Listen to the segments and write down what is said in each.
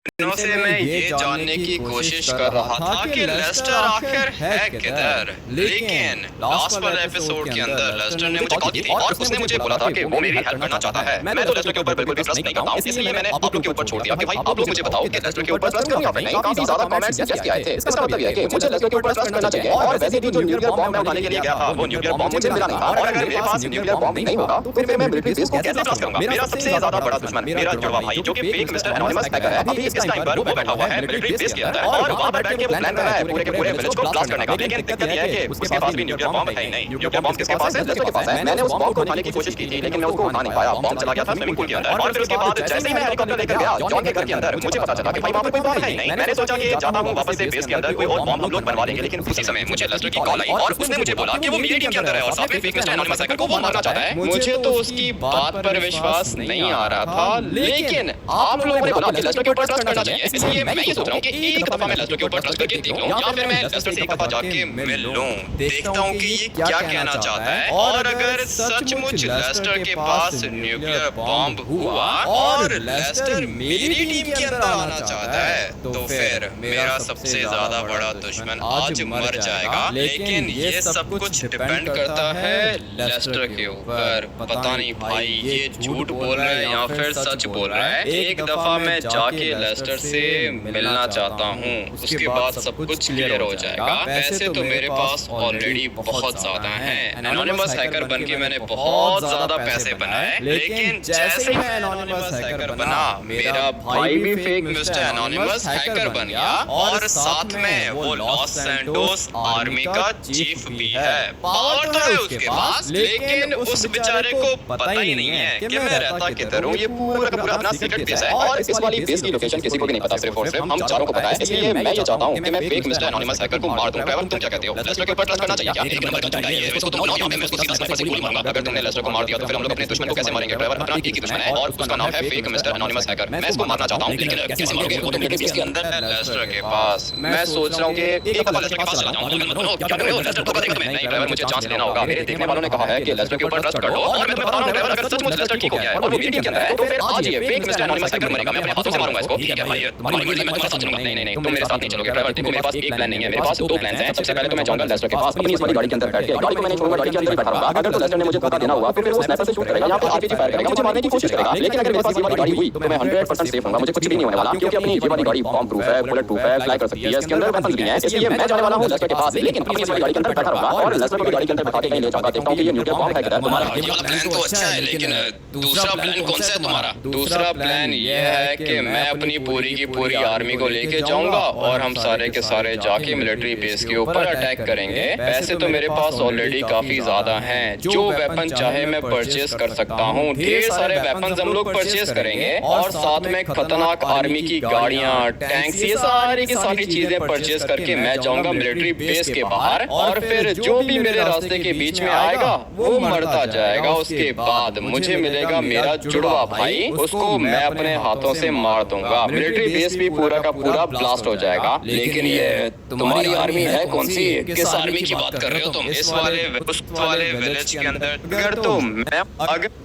दिनों से मैं ये जानने की कोशिश कर रहा था कि लेस्टर आखिर है किधर, लेकिन लास्ट वाले एपिसोड के अंदर लेस्टर ने मुझे कॉल की थी और उसने मुझे बोला था कि वो मेरी हेल्प करना चाहता है। मैं तो लेस्टर के ऊपर बिल्कुल भी ट्रस्ट नहीं करता हूं, इसलिए मैंने आप लोग के ऊपर छोड़ दिया कि भाई आप लोग मुझे बताओ कि लेस्टर के ऊपर ट्रस्ट करूं या फिर नहीं। काफी ज्यादा कमेंट्स सजेस्ट आए थे, इसका मतलब ये है कि मुझे लेस्टर के ऊपर ट्रस्ट करना चाहिए। और वैसे भी जो न्यूक्लियर बॉम्ब मैं उठाने के लिए गया था वो न्यूक्लियर बॉम्ब मुझे मिला नहीं था, और अगर मेरे पास न्यूक्लियर बॉम्ब नहीं होगा तो फिर मैं मिलिट्री बेस को कैसे ट्रस्ट करूंगा। मेरा सबसे ज्यादा बड़ा दुश्मन मेरा जुड़वा भाई जो कि फेक मिस्टर एनोनिमस हैकर है, अभी इस टाइम पर वो बैठा हुआ है मिलिट्री बेस के अंदर और वहां पर बैठ के वो प्लान कर रहा है पूरे के पूरे विलेज को ब्लास्ट करने का। लेकिन दिक्कत यह है कि उसके पास भी न्यूक्लियर बॉम्ब है ही नहीं। न्यूक्लियर बॉम्ब किसके पास है? लेस्टर के पास है। मैंने उस बॉम्ब को उठाने की कोशिश की थी लेकिन मैं उसको उठा नहीं पाया। बॉम्ब चला गया था स्विमिंग पूल के अंदर और फिर उसके बाद जैसे ही मैं हेलीकॉप्टर लेकर गया जॉन के घर के अंदर मुझे पता चला कि भाई वहां पर कोई बॉम्ब है ही नहीं। मैंने सोचा कि जाता हूं वापस से बेस के अंदर कोई और बॉम्ब हम लोग बनवा लेंगे, लेकिन उसी समय मुझे लेस्टर की कॉल आई और उसने मुझे बोला कि वो मेरी टीम के अंदर है और साथ में फेक मिस्टर एनोनिमस हैकर को वो मारना चाहता है। मुझे तो उसकी बात पर विश्वास नहीं आ रहा था, लेकिन आप लोगों ने बोला कि लेस्टर के ऊपर ट्रस्ट करना चाहिए, इसलिए मैं ये सोच रहा हूं कि एक दफा मैं लेस्टर के ऊपर ट्रस्ट करके देख लूं या फिर मैं लेस्टर से एक दफा जाके मिल लूं, देखता हूं कि ये क्या कहना चाहता है। और अगर सचमुच लेस्टर के पास न्यूक्लियर बॉम्ब हुआ और लेस्टर मेरी टीम के अंदर आना चाहता है तो फिर मेरा सबसे ज्यादा बड़ा दुश्मन आज मर जाएगा। लेकिन ये सब कुछ डिपेंड करता है लेस्टर के ऊपर। पता नहीं भाई ये झूठ बोल रहा है या फिर सच बोल रहा है। एक दफा मैं जाके लेस्टर से मिलना चाहता हूँ, उसके बाद सब कुछ क्लियर हो जाएगा। पैसे तो मेरे पास ऑलरेडी बहुत ज्यादा हैं। एनोनिमस हैकर बनके मैंने बहुत ज्यादा पैसे बनाए, लेकिन जैसे ही मैं एनोनिमस हैकर बना मेरा भाई भी फेक मिस्टर एनोनिमस हैकर बन गया और साथ में वो लॉस सैंटोस आर्मी का चीफ भी है। पावर तो है उसके पास, लेकिन उस बेचारे को पता ही नहीं है कि मैं रहता किधर हूँ। ये पूरा का पूरा अपना सीक्रेट बेस है और इस वाली बेस की लोकेशन किसी को भी नहीं पता, सिर्फ और सिर्फ हम चारों को पता है। इसलिए मैं ये चाहता हूँ कि मैं फेक मिस्टर एनोनिमस हैकर को मार दूं। ट्रेवर तुम क्या कहते हो? लेस्टर के ऊपर ट्रस्ट करना चाहिए क्या? एक नंबर का झूठा है ये, इसको तुम लो, मैं इसको सीधा स्नाइपर से गोली मारूंगा। अगर तुमने लेस्टर को मार दिया तो फिर हम लोग अपने दुश्मन को कैसे मारेंगे? ट्रेवर अपना एक ही दुश्मन है और उसका नाम है फेक मिस्टर एनोनिमस हैकर। मैं इसको मारना चाहता हूं, लेकिन कैसे मारोगे? वो तो मेरे बेस के अंदर है लेस्टर के पास। मैं सोच रहा हूं कि एक दफा लेस्टर के पास चला जाऊं। क्या कर रहे हो? लेस्टर को देखो मैं नहीं, ट्रेवर मुझे चांस लेना होगा। मेरे देखने वालों ने कहा है कि लेस्टर के ऊपर ट्रस्ट कर लो और मैं तुम्हें बता रहा हूं ट्रेवर अगर सचमुच लेस्टर ठीक हो गया है और वो मेरी टीम के अंदर है तो फिर आज ये फेक मिस्टर एनोनिमस हैकर मरेगा। मैं अपने हाथों से मारूंगा इसको। ठीक है भाई, तुम्हारी मर्जी, मैं तुम्हारे साथ चलूंगा। नहीं, तुम मेरे साथ नहीं चलोगे ट्रेवर। देखो मेरे पास एक प्लान नहीं है, मेरे पास दो प्लान हैं। सबसे पहले तो मैं जाऊंगा लेस्टर के पास अपनी इस वाली गाड़ी के अंदर बैठ के, गाड़ी को मैंने छोड़ूंगा, गाड़ी के अंदर ही बैठा रहूंगा। अगर तो लेस्टर ने मुझे धोखा देना हुआ फिर वो स्नाइपर से शूट करेगा या फिर आरपीजी फायर करेगा, मुझे मारने की कोशिश करेगा। लेकिन अगर मेरे पास ये वाली गाड़ी हुई तो मैं 100% सेफ हूंगा, मुझे कुछ भी नहीं होने वाला क्योंकि अपनी ये वाली गाड़ी बॉम्ब प्रूफ है, बुलेट प्रूफ है, फ्लाई कर सकती है, इसके अंदर वेपन्स भी हैं। इसलिए मैं जाने वाला हूं लेस्टर के पास, लेकिन अपनी इस वाली गाड़ी के अंदर बैठा रहूंगा और लेस्टर को गाड़ी के अंदर बैठा के कहीं ले जाऊंगा, देखता हूं कि ये न्यूक्लियर बॉम्ब है किधर। तुम्हारा ये वाला प्लान तो अच्छा है, लेकिन दूसरा प्लान कौन सा है तुम्हारा? दूसरा प्लान ये है कि मैं अपनी पूरी की पूरी आर्मी को लेके जाऊंगा और हम सारे के सारे जाके मिलिट्री बेस के ऊपर अटैक करेंगे। पैसे तो मेरे पास ऑलरेडी काफी ज्यादा हैं, जो वेपन चाहे मैं परचेस कर सकता हूँ। ढेर सारे वेपन्स हम लोग परचेस करेंगे और साथ में खतरनाक आर्मी की गाड़ियाँ, टैंक्स, ये सारी की सारी चीजें परचेस करके मैं जाऊंगा मिलिट्री बेस के बाहर और फिर जो भी मेरे रास्ते के बीच में आएगा वो मरता जाएगा। उसके बाद मुझे मिलेगा मेरा जुड़वा भाई, उसको मैं अपने हाथों से मार दूंगा। मिलिट्री बेस भी पूरा का पूरा ब्लास्ट हो जाएगा। लेकिन ये तुम्हारी आर्मी है कौन सी? किस आर्मी की बात कर रहे हो तुम? इस वाले उस वाले विलेज के अंदर अगर तो मैं अगर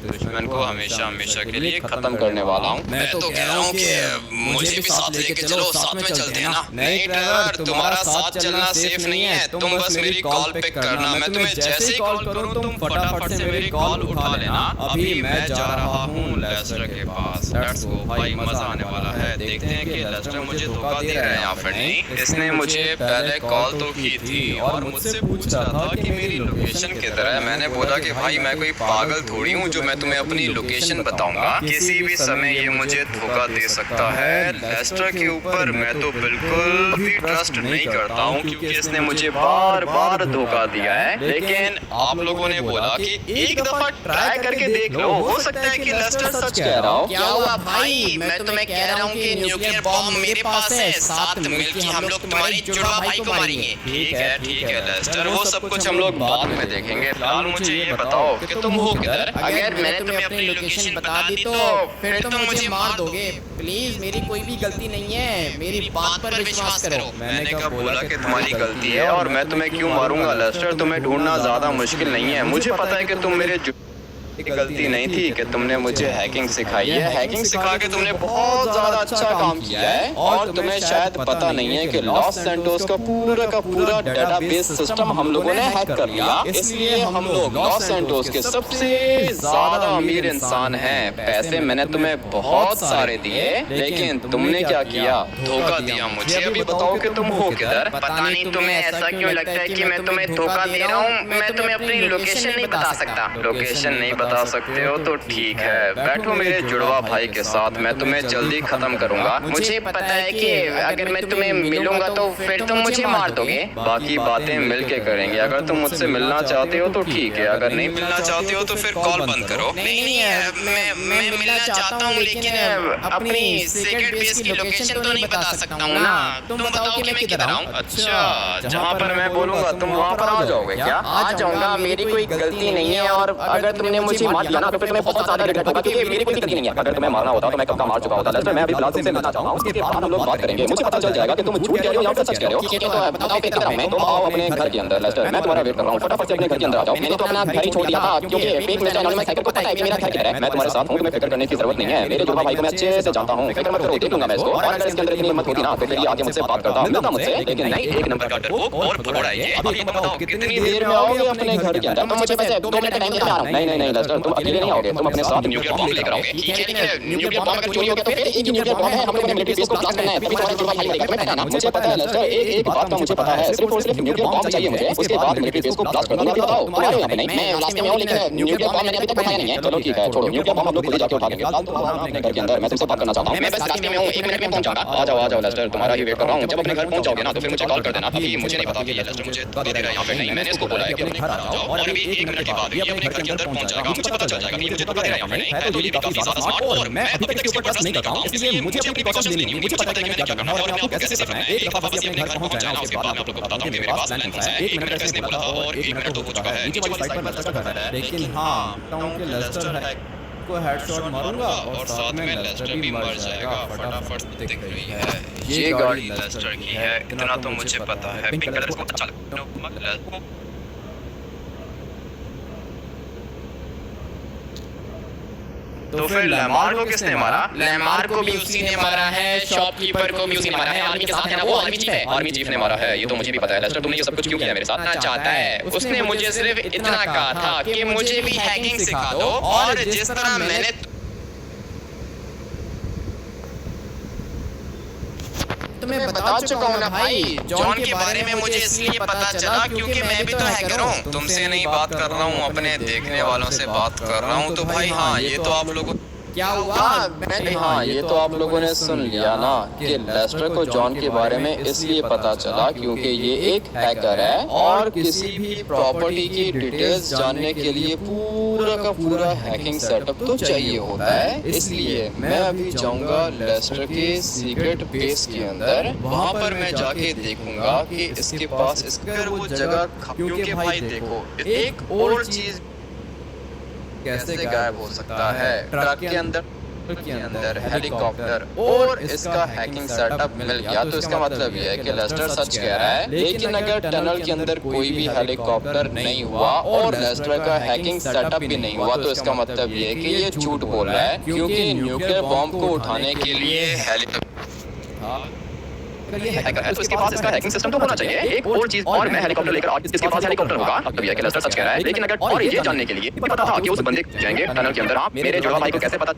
दुश्मन को हमेशा हमेशा के लिए खत्म करने वाला हूँ। मैं तो कह रहा हूँ कि मुझे भी साथ लेके चलो, साथ में चलते हैं ना। नहीं ड्राइवर, तुम्हारा साथ चलना सेफ नहीं है, तुम बस मेरी कॉल पिक करना। मैं तुम्हें जैसे ही कॉल करूँ तुम फटाफट से मेरी कॉल उठा लेना। अभी मैं जा रहा हूँ लेस्टर के पास। लेट्स गो भाई, मजा आने वाला है। देखते हैं कि लेस्टर मुझे धोखा दे रहा है या फिर नहीं। इसने मुझे पहले कॉल तो की थी और मुझसे पूछ रहा था कि मेरी लोकेशन किधर है। मैंने बोला कि भाई मैं कोई पागल थोड़ी हूँ जो मैं तुम्हें अपनी लोकेशन बताऊंगा। किसी भी समय ये मुझे धोखा दे सकता है। लेस्टर के ऊपर मैं तो बिल्कुल भी ट्रस्ट नहीं करता हूँ क्योंकि इसने मुझे बार बार धोखा दिया है। लेकिन आप लोगों ने बोला कि एक दफा ट्राई करके देख लो, हो सकता है कि लेस्टर सच कह रहा हो। क्या हुआ भाई? मैं तुम्हें कह रहा हूँ कि न्यूक्लियर बॉम्ब मेरे पास है, साथ मिलकर हम लोग तुम्हारी जुड़वा भाई को मारेंगे। ठीक है लेस्टर, वो सब कुछ हम लोग बाद में देखेंगे। फिलहाल मुझे ये बताओ कि तुम हो किधर? अगर मैंने तुम्हें अपनी लोकेशन बता दी तो फिर तुम मुझे मार दोगे। प्लीज, मेरी कोई भी गलती नहीं है, मेरी बात पर विश्वास करो। मैंने कब बोला कि तुम्हारी गलती है और मैं तुम्हें क्यों मारूंगा लेस्टर? तुम्हें ढूंढना ज्यादा मुश्किल नहीं है। मुझे पता है कि तुम मेरे गलती नहीं थी कि तुमने मुझे हैकिंग सिखाई है। हैकिंग सिखा के तुमने बहुत ज्यादा अच्छा काम किया है और तुम्हें शायद पता नहीं है कि लॉस सैंटोस का पूरा डेटाबेस सिस्टम हम लोगों ने हैक कर लिया। इसलिए हम लोग लॉस सैंटोस के सबसे ज्यादा अमीर इंसान हैं। पैसे मैंने तुम्हें बहुत सारे दिए, लेकिन तुमने क्या किया? धोखा दिया मुझे। अभी बताओ कि तुम हो किधर? पता नहीं तुम्हें ऐसा क्यों लगता है कि मैं तुम्हें धोखा दे रहा हूँ। मैं तुम्हें अपनी लोकेशन नहीं बता सकता। लोकेशन नहीं बता सकते हो तो ठीक है, बैठो मेरे जुड़वा भाई के साथ, मैं तुम्हें जल्दी खत्म करूंगा। मुझे पता है कि अगर मैं तुम्हें मिलूंगा तो फिर तुम मुझे मार दोगे। बाकी बातें मिलके करेंगे। अगर तुम मुझसे मिलना चाहते हो तो ठीक है, अगर नहीं मिलना चाहते हो तो फिर कॉल बंद करो। मैं मिलना चाहता हूँ, लेकिन अपनी सीक्रेट बेस की लोकेशन तो नहीं बता सकता हूँ ना। तुम बताओ कि मैं किधर आऊँ। अच्छा, जहाँ पर मैं बोलूँगा तुम वहाँ पर आ जाओगे क्या? आ जाऊंगा, मेरी कोई गलती नहीं है। और अगर तुमने मुझे मार दिया ना तो फिर तुम्हें बहुत ज्यादा रिग्रेट होगा, क्योंकि मेरी कोई गलती नहीं है। अगर तुम्हें मारना होता तो मैं कब का मार चुका होता। लेस्टर, मैं अभी फिलहाल तुमसे मिलना चाहता हूँ, उसके बाद हम लोग बात करेंगे। मुझे पता चल जाएगा कि तुम झूठ कह रहे हो या फिर सच कह रहे हो। ठीक है, तो बताओ फिर किधर आऊँ मैं। तुम आओ अपने घर के अंदर। लेस्टर, मैं तुम्हारा वेट कर रहा हूँ, फटाफट से अपने घर के अंदर आ जाओ। मैंने तो अपना घर ही छोड़ दिया था, क्योंकि फेक मिस्टर एनोनिमस हैकर को पता है कि मेरा घर किधर है। मैं तुम्हारे साथ हूँ, तुम्हें फिक्र करने की जरूरत नहीं है। मेरे जुड़वा भाई को मैं अच्छे से जानता हूँ, फिक्र मत करो, देख लूंगा मैं इसको। और अगर इसके अंदर इतनी हिम्मत होती ना तो फिर ये आगे मुझसे बात करता, मिलता मुझसे। लेकिन नहीं, एक नंबर का डरपोक और भगोड़ा है ये। अभी तुम बताओ कितनी देर में आओगे अपने घर के अंदर? तुम मुझे बस 2 मिनट का टाइम दे। आ रहा हूँ। नहीं लेस्टर, तुम अकेले नहीं आओगे, तुम अपने साथ न्यूक्लियर बॉम्ब लेकर आओगे। ठीक है, न्यूक्लियर बॉम्ब अगर चोरी हो गया तो फिर एक ही न्यूक्लियर बॉम्ब है, हम लोगों ने मिलिट्री बेस को ब्लास्ट करना है। तभी तुम्हारे जुड़वा भाई को लेकर मैं बताना। मुझे पता है लेस्टर, एक बात का मुझे पता है, सिर्फ और सिर्फ न्यूक्लियर बॉम्ब चाहिए मुझे, उसके बाद मिलिट्री बेस को ब्लास्ट कर दूंगा। बताओ तुम आ रहे हो यहाँ पे? नहीं, मैं रास्ते में हूँ, लेकिन न्यूक्लियर बॉम्ब मैंने अभी तक उठाया नहीं है। चलो ठीक है, छोड़ो न्यूक्लियर बॉम्ब हम लोग खुद ही जाके उठा लेंगे। फिलहाल तुम आओ अपने घर के अंदर, मैं तुमसे बात करना चाहता हूँ। मैं बस रास्ते में हूँ, 1 मिनट में पहुँच जाऊंगा। आ जाओ लेस्टर, तुम्हारा ही वेट कर रहा हूँ। जब अपने घर पहुंच जाओगे ना तो फिर मुझे कॉल कर देना। अभी मुझे नहीं पता कि ये लेस्टर मुझे धोखा दे रहा है या फिर नहीं। मैंने इसको बोला है कि अपने घर आ जाओ, और अभी 1 मिनट के बाद ये अपने घर के अंदर पहुंच जाएगा। मुझे पता चल जाएगा कि मुझे धोखा दे रहा है या फिर नहीं। है तो ये भी काफी ज्यादा स्मार्ट, और मैं अभी तक इसके ऊपर ट्रस्ट नहीं करता हूँ, इसलिए मुझे अपनी प्रिकॉशंस लेनी होंगी। मुझे पता है कि मैंने क्या करना है और आपको कैसे करना है। एक दफा बस अपने घर पहुंच जाए ना, उसके बाद मैं आपको बताता हूँ कि मेरे पास प्लान है। 1 मिनट इसने बोला था और 1 मिनट हो चुका है। नीचे वाली साइड पर लेस्टर का घर है, लेकिन हाँ टाउन के लेस्टर है को हेडशॉट मारूंगा और साथ में लेस्टर भी मर जाएगा। फटाफट दिख रही है ये गाड़ी लेस्टर की है, इतना तो मुझे पता है। पिंक कलर इसको अच्छा लगता है। तो फिर लैमार को किसने मारा? लैमार को भी उसी ने मारा है, शॉपकीपर को भी उसी ने मारा है। आर्मी के साथ है ना वो, आर्मी चीफ है। आर्मी चीफ ने मारा है, ये तो मुझे भी पता है। लेस्टर, तुमने ये सब कुछ क्यों किया मेरे साथ? चाहता है, उसने मुझे सिर्फ इतना कहा था कि मुझे भी हैकिंग सिखा दो, और जिस तरह मैंने तुम्हें बता चुका हूँ ना भाई, जॉन के बारे में मुझे इसलिए पता चला क्योंकि मैं भी तो हैकर हूँ। तुमसे नहीं बात कर रहा हूँ, अपने देखने वालों से बात कर रहा हूँ। तो भाई हाँ, ये तो आप लोगों क्या हुआ? हाँ, ये तो आप लोगों ने सुन लिया ना कि लेस्टर को जॉन के बारे में इसलिए पता चला क्योंकि ये एक हैकर है, और किसी भी प्रॉपर्टी की डिटेल्स जानने के लिए पूरा का पूरा हैकिंग सेटअप तो चाहिए होता है। इसलिए मैं अभी जाऊंगा लेस्टर के सीक्रेट बेस के अंदर, वहाँ पर मैं जाके देखूंगा कि इसके पास इसका वो जगह, क्योंकि भाई देखो, एक और चीज कैसे गायब हो सकता है? ट्रक के अंदर हेलीकॉप्टर और इसका हैकिंग सेटअप मिल गया, तो इसका मतलब ये है कि लेस्टर सच कह रहा है। लेकिन अगर टनल के अंदर कोई भी हेलीकॉप्टर नहीं हुआ और लेस्टर का हैकिंग सेटअप भी नहीं हुआ, तो इसका मतलब ये है कि ये झूठ बोल रहा है, क्योंकि न्यूक्लियर बॉम्ब को उठाने के लिए अगर ये हैकर है तो इसके पास इसका हैकिंग सिस्टम तो होना चाहिए। एक और चीज, और मैं हेलीकॉप्टर लेकर आज इसके पास हेलीकॉप्टर होगा, अब ये कि लेस्टर सच कह रहा है। लेकिन अगर और ये जानने के लिए पता था कि उस बंदे जाएंगे टनल के अंदर, आप मेरे जुड़वा भाई को कैसे पता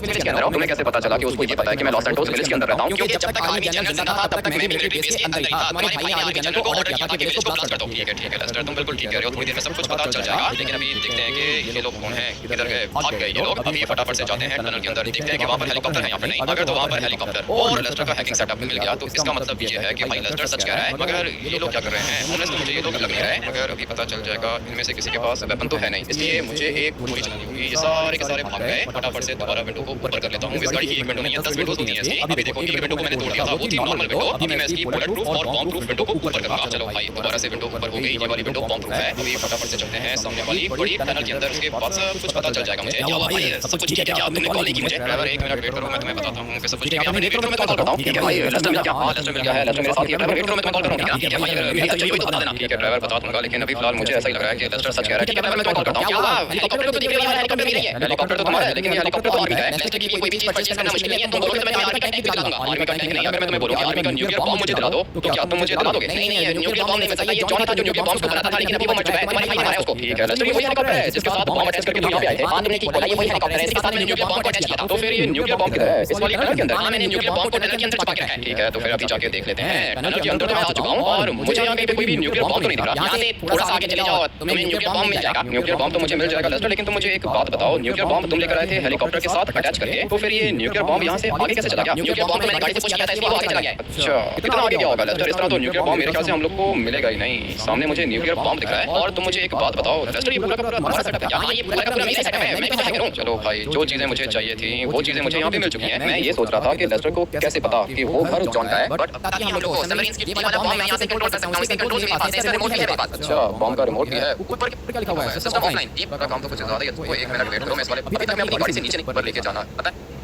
विलेज के अंदर हूं? तुम्हें कैसे पता चला कि उसको ये पता है कि मैं लॉस सैंटोस विलेज के अंदर रहता हूं? क्योंकि जब तक आर्मी जनरल जिंदा था तब तक मैं मिलिट्री बेस के अंदर ही था। तुम्हारे भाई ने आर्मी जनरल को ऑर्डर किया था कि विलेज को ब्लास्ट कर दो। ठीक है लेस्टर, तुम बिल्कुल ठीक कह रहे हो, थोड़ी देर में सब कुछ पता चल जाएगा। लेकिन अभी देखते हैं कि ये लोग कौन हैं, किधर गए, भाग गए ये लोग। अभी फटाफट से जाते हैं टनल के अंदर, देखते हैं कि वहां पर हेलीकॉप्टर है या फिर नहीं। अगर तो वहां पर हेलीकॉप्टर और लेस्टर का हैकिंग सेटअप मिल गया, तो इसका मतलब ये है कि भाई लेस्टर सच कह रहा है। मगर ये लोग क्या कर रहे हैं? उन्हें मुझे ये लोग लग नहीं रहा है, मगर अभी पता चल जाएगा। इनमें से किसी के पास वेपन तो है नहीं, इसलिए मुझे एक गोली चलानी होगी। ये सारे के सारे भाग गए। फटाफट से दोबारा विंडो को ऊपर कर लेता हूँ। इस गाड़ी की एक विंडो नहीं है, 10 विंडोज होती हैं इसकी। अभी देखो, एक विंडो को मैंने तोड़ दिया था, वो थी नॉर्मल विंडो। अभी मैं इसकी बुलेट प्रूफ और बॉम्ब प्रूफ विंडो को ऊपर करूंगा। चलो भाई, दोबारा से विंडो ऊपर हो गई। ये वाली विंडो बॉम्ब प्रूफ है। अभी फटाफट से चलते हैं सामने वाली बड़ी टनल के अंदर। उसके बाद सब कुछ पता चल जाएगा मुझे। क्या भाई, सब कुछ ठीक है क्या? तुमने कॉल की मुझे? ड्राइवर 1 मिनट वेट करो, मैं तुम्हें बताता हूं कि सब कुछ ठीक है। आपने वेट करो, मैं कॉल करता हूं। ठीक है भाई, लेस्टर मिल गया। हां, लेस्टर मिल गया है। लेस्टर मेरे साथ ही है। ड्राइवर वेट करो, मैं कॉल करूंगा। ठीक है भाई, मेरी हेल्प चाहिए तो बता देना। ठीक है ड्राइवर, बता दूंगा। लेकिन अभी फिलहाल मुझे ऐसा ही लग रहा है कि लेस्टर सच कह रहा है। ठीक है ड्राइवर, मैं कॉल करता हूं। क्या हुआ? हेलीकॉप्टर तो दिख रही है, हेलीकॉप्टर नहीं है। हेलीकॉप्टर तो तुम्हारा है, लेकिन ये हेलीकॉप्टर तो आर्मी का है। लेस्टर की कोई भी चीज परचेज करना मुश्किल नहीं है, तुम बोलोगे तो मैं आर्मी का टैंक दिला दूंगा। आर्मी का टैंक नहीं, अगर मैं तुम्हें बोलूं कि आर्मी का न्यूक्लियर बॉम्ब मुझे दिला दो तो क्या तुम मुझे दिला दोगे? नहीं नहीं, न्यूक्लियर बॉम्ब नहीं मिल सकता, ये जॉन था जो न्यूक्लियर बॉम्ब को बनाता था, लेकिन अभी वो मर चुका है, तुम्हारे भाई मारा है उसको। ठीक है, लेस्टर ये वही हेलीकॉप्टर है जिसके साथ बॉम्ब अटैच करके तुम यहां पे आए थे। हां, तुमने ठीक बोला, ये वही हेलीकॉप्टर है जिसके साथ मैंने न्यूक्लियर बॉम्ब को अटैच किया था। तो फिर ये न्यूक्लियर बॉम्ब किधर है? इस वाली टनल के अंदर। हां, मैंने न्यूक्लियर बॉम्ब को टनल के अंदर छुपा के रखा है। ठीक है, तो फिर अभी जाके देख लेते हैं। टनल के अंदर तो मैं आ चुका हूं और मुझे यहां कहीं पे कोई भी न्यूक्लियर बॉम्ब तो नहीं दिख रहा। यहां से थोड़ा सा आगे चले जाओ, तुम्हें न्यूक्लियर बॉम्ब मिल जाएगा। न्यूक्लियर बॉम्ब तो मुझे मिल जाएगा लेस्टर, लेकिन तुम मुझे एक बात बताओ, न्यूक्लियर बॉम्ब तुम लेकर आए थे हेलीकॉप्टर के साथ अटैच करके, तो फिर ये न्यूक्लियर बॉम्ब यहां से आगे कैसे चला गया? न्यूक्लियर बॉम्ब तो मैंने गाड़ी से पुश किया था, इसलिए वो आगे चला गया। अच्छा, कितना आगे गया होगा लेस्टर? इस तरह तो न्यूक्लियर बॉम्ब मेरे ख्याल से हम लोग को मिलेगा ही नहीं। सामने मुझे न्यूक्लियर बॉम्ब दिख रहा है। और तुम मुझे एक बात बताओ लेस्टर, ये पूरा का पूरा हमारा सेटअप है क्या? हां, ये पूरा का पूरा मेरा सेटअप है, मैं कैसे हैक करूं? चलो भाई, जो चीजें मुझे चाहिए थी वो चीजें मुझे यहां पे मिल चुकी हैं। मैं ये सोच रहा था कि लेस्टर को कैसे पता कि वो घर जॉन का है, बट ताकि हम लोग को सबमरीन की वाला बॉम्ब मैं यहां से कंट्रोल कर सकता हूं। इसका कंट्रोल मेरे पास है, इसका रिमोट भी है मेरे पास। अच्छा, बॉम्ब का रिमोट भी है। ऊपर क्या लिखा हुआ है? System offline. ये पूरा काम तो कुछ ज्यादा ही है। तो 1 मिनट वेट करो, मैं इस वाले अभी तक मैं अपनी गाड़ी से नीचे नहीं ऊपर लेके जाना, पता है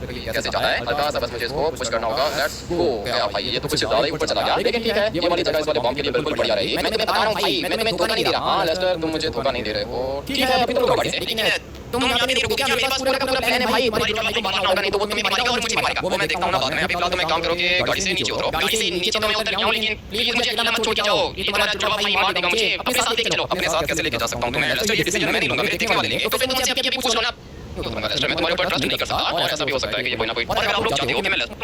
कैसे जाना है? हल्का सा बस मुझे इसको पुश करना होगा। Let's go. क्या भाई, ये तो कुछ ज्यादा ही ऊपर चला गया, लेकिन ठीक है, ये वाली जगह इस वाले बॉम्ब के लिए बिल्कुल बढ़िया रहेगी। मैं तुम्हें बता रहा हूं भाई, मैं तुम्हें धोखा नहीं दे रहा। हां लेस्टर, तुम मुझे धोखा नहीं दे रहे हो। ठीक है, अभी तो रुको गाड़ी से, लेकिन तुम यहां पे नहीं रुकोगे, मेरे पास पूरा का पूरा प्लान है भाई। हमारी भाई को मारना होगा, नहीं तो वो तुम्हें मारेगा और मुझे भी मारेगा। वो मैं देखता हूं ना बाद में। अभी फिलहाल तो मैं काम करो कि गाड़ी से नीचे उतरो। गाड़ी से नीचे तो मैं उतर गया हूं, लेकिन प्लीज मुझे अकेला मत छोड़ के जाओ। ये तुम्हारा जुड़वा भाई मार देगा मुझे। अपने साथ लेके चलो। अपने साथ कैसे लेके जा सकता हूं तुम्हें लेस्टर? ये डिसीजन मैं नहीं लूंगा, मेरे देखने वाले लेंगे। तो फिर मुझे अभी पूछ लो ना। तो लेस्टर, मैं तुम्हारे ऊपर ट्रस्ट नहीं कर सकता, और ऐसा भी हो सकता है कि ये कोई ना कोई, और अगर आप लोग चाहते हो कि मैं लेस्टर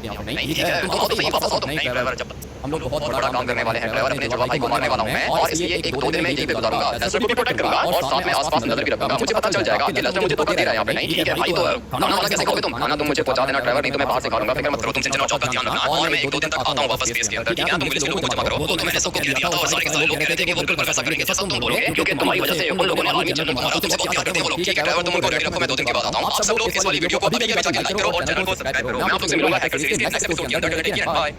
नहीं, ठीक है, तुम बहुत सही बात बताओ। नहीं ड्राइवर, जब हम लोग बहुत बड़ा काम करने वाले हैं ड्राइवर, अपने जुड़वा भाई को मारने वाला हूं मैं, और इसलिए 1-2 दिन मैं यहीं पे गुजारूंगा। लेस्टर को भी प्रोटेक्ट करूंगा और साथ में आसपास नजर भी रखूंगा। मुझे पता चल जाएगा कि लेस्टर मुझे धोखा दे रहा है यहां पे। नहीं ठीक है भाई, तो खाना वाला कैसे खाओगे तुम? खाना तुम मुझे पहुंचा देना ड्राइवर, नहीं तो मैं बाहर से खा लूंगा। फिक्र मत करो, तुम चिंता चौक का ध्यान रखना, और मैं 1-2 दिन तक आता हूं वापस बेस के अंदर। ठीक है, तुम मेरे लोगों को जमा करो। वो तो मैंने सबको कह दिया था, और सारे के सारे लोग कहते थे कि वो बिल्कुल वैसा करेंगे जैसा तुम बोलोगे, क्योंकि तुम्हारी वजह से उन लोगों ने आर्मी जनरल को मारा। तुमसे बहुत प्यार करते हैं वो लोग। ठीक है ड्राइवर, तुम उनको रेडी रखो, मैं 2 दिन के बाद आता हूं। आप सब लोग इस वाली वीडियो को अभी भी जाके लाइक करो और चैनल को सब्सक्राइब करो। मैं आप लोग से मिलूंगा हैकर सीरीज के नेक्स्ट एपिसोड के अंदर। बाय।